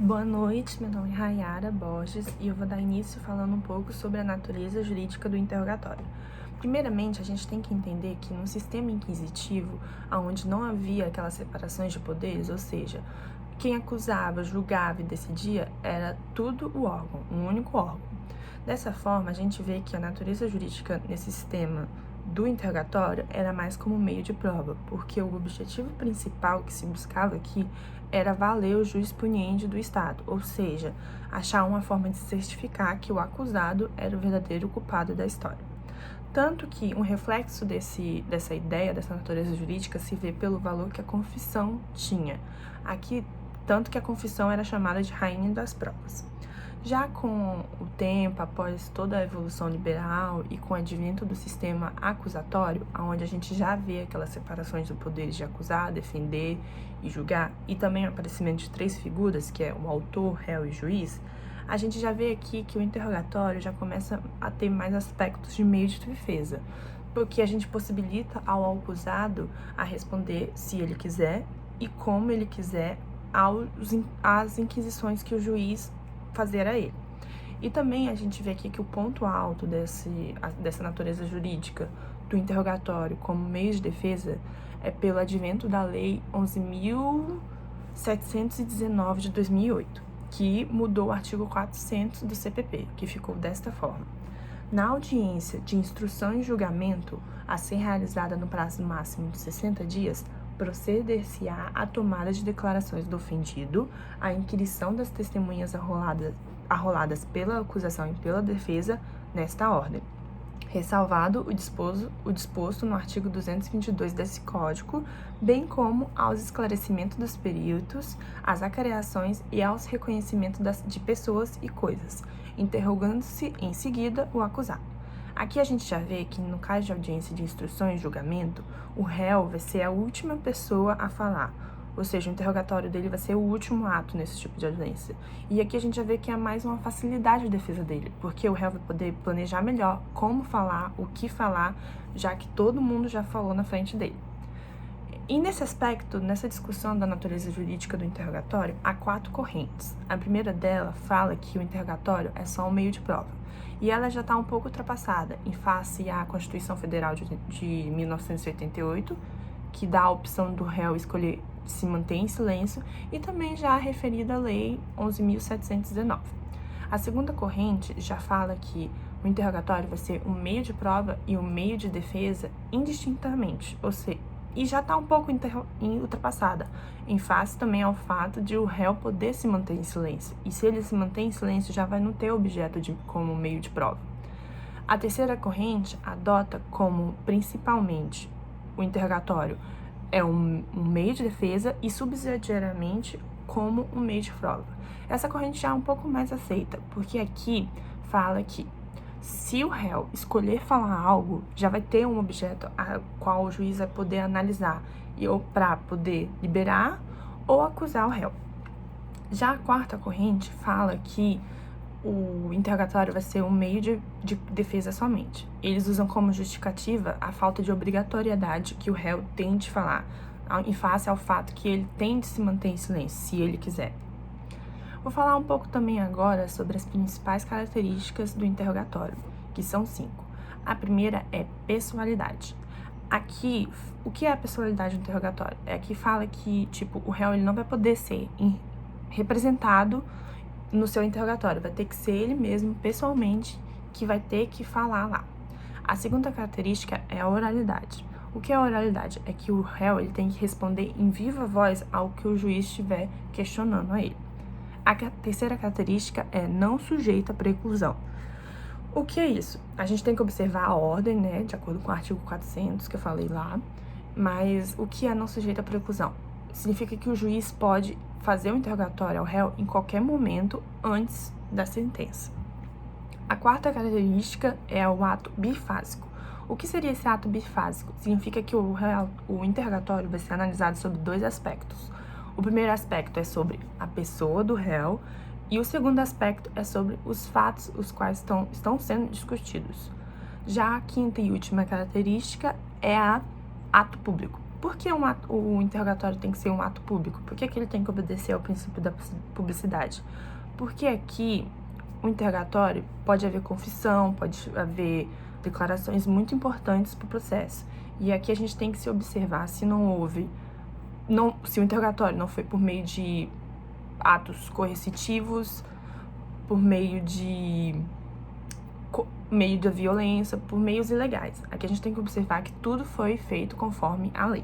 Boa noite, meu nome é Rayara Borges e eu vou dar início falando um pouco sobre a natureza jurídica do interrogatório. Primeiramente, a gente tem que entender que no sistema inquisitivo, onde não havia aquelas separações de poderes, ou seja, quem acusava, julgava e decidia era tudo o órgão, um único órgão. Dessa forma, a gente vê que a natureza jurídica nesse sistema do interrogatório era mais como meio de prova, porque o objetivo principal que se buscava aqui era valer o jurisprudente do Estado, ou seja, achar uma forma de certificar que o acusado era o verdadeiro culpado da história. Tanto que um reflexo dessa ideia, dessa natureza jurídica, se vê pelo valor que a confissão tinha. Aqui, tanto que a confissão era chamada de rainha das provas. Já com o tempo, após toda a evolução liberal e com o advento do sistema acusatório, onde a gente já vê aquelas separações dos poderes de acusar, defender e julgar, e também o aparecimento de três figuras, que é o autor, réu e juiz, a gente já vê aqui que o interrogatório já começa a ter mais aspectos de meio de defesa, porque a gente possibilita ao acusado a responder se ele quiser e como ele quiser às inquisições que o juiz fazer a ele. E também a gente vê aqui que o ponto alto dessa natureza jurídica do interrogatório como meio de defesa é pelo advento da Lei 11.719 de 2008, que mudou o artigo 400 do CPP, que ficou desta forma. Na audiência de instrução e julgamento, a ser realizada no prazo máximo de 60 dias, proceder-se-á à tomada de declarações do ofendido, à inquirição das testemunhas arroladas pela acusação e pela defesa nesta ordem, ressalvado o disposto no artigo 222 desse Código, bem como aos esclarecimentos dos peritos, às acareações e aos reconhecimentos de pessoas e coisas, interrogando-se em seguida o acusado. Aqui a gente já vê que no caso de audiência de instrução e julgamento, o réu vai ser a última pessoa a falar, ou seja, o interrogatório dele vai ser o último ato nesse tipo de audiência. E aqui a gente já vê que é mais uma facilidade de defesa dele, porque o réu vai poder planejar melhor como falar, o que falar, já que todo mundo já falou na frente dele. E nesse aspecto, nessa discussão da natureza jurídica do interrogatório, há 4 correntes. A primeira dela fala que o interrogatório é só um meio de prova, e ela já está um pouco ultrapassada em face à Constituição Federal de 1988, que dá a opção do réu escolher se manter em silêncio, e também já a referida à Lei 11.719. A segunda corrente já fala que o interrogatório vai ser um meio de prova e um meio de defesa indistintamente, ou seja, e já está um pouco ultrapassada, em face também ao fato de o réu poder se manter em silêncio, e se ele se mantém em silêncio já vai não ter objeto como meio de prova. A terceira corrente adota como, principalmente, o interrogatório é um meio de defesa e, subsidiariamente, como um meio de prova. Essa corrente já é um pouco mais aceita, porque aqui fala que se o réu escolher falar algo, já vai ter um objeto a qual o juiz vai poder analisar ou para poder liberar ou acusar o réu. Já a quarta corrente fala que o interrogatório vai ser um meio de defesa somente. Eles usam como justificativa a falta de obrigatoriedade que o réu tem de falar, em face ao fato que ele tem de se manter em silêncio, se ele quiser. Vou falar um pouco também agora sobre as principais características do interrogatório, que são 5. A primeira é pessoalidade. Aqui, o que é a pessoalidade do interrogatório? Aqui fala que, o réu ele não vai poder ser representado no seu interrogatório, vai ter que ser ele mesmo, pessoalmente, que vai ter que falar lá. A segunda característica é a oralidade. O que é a oralidade? É que o réu ele tem que responder em viva voz ao que o juiz estiver questionando a ele. A terceira característica é não sujeito à preclusão. O que é isso? A gente tem que observar a ordem, né, de acordo com o artigo 400 que eu falei lá, mas o que é não sujeito à preclusão? Significa que o juiz pode fazer o interrogatório ao réu em qualquer momento antes da sentença. A quarta característica é o ato bifásico. O que seria esse ato bifásico? Significa que o interrogatório vai ser analisado sobre 2 aspectos. O primeiro aspecto é sobre a pessoa do réu e o segundo aspecto é sobre os fatos os quais estão sendo discutidos. Já a quinta e última característica é a ato público. Por que o interrogatório tem que ser um ato público? Por que ele tem que obedecer ao princípio da publicidade? Porque aqui, o interrogatório pode haver confissão, pode haver declarações muito importantes para o processo. E aqui a gente tem que se observar se se o interrogatório não foi por meio de atos coercitivos, por meio da violência, por meios ilegais. Aqui a gente tem que observar que tudo foi feito conforme a lei.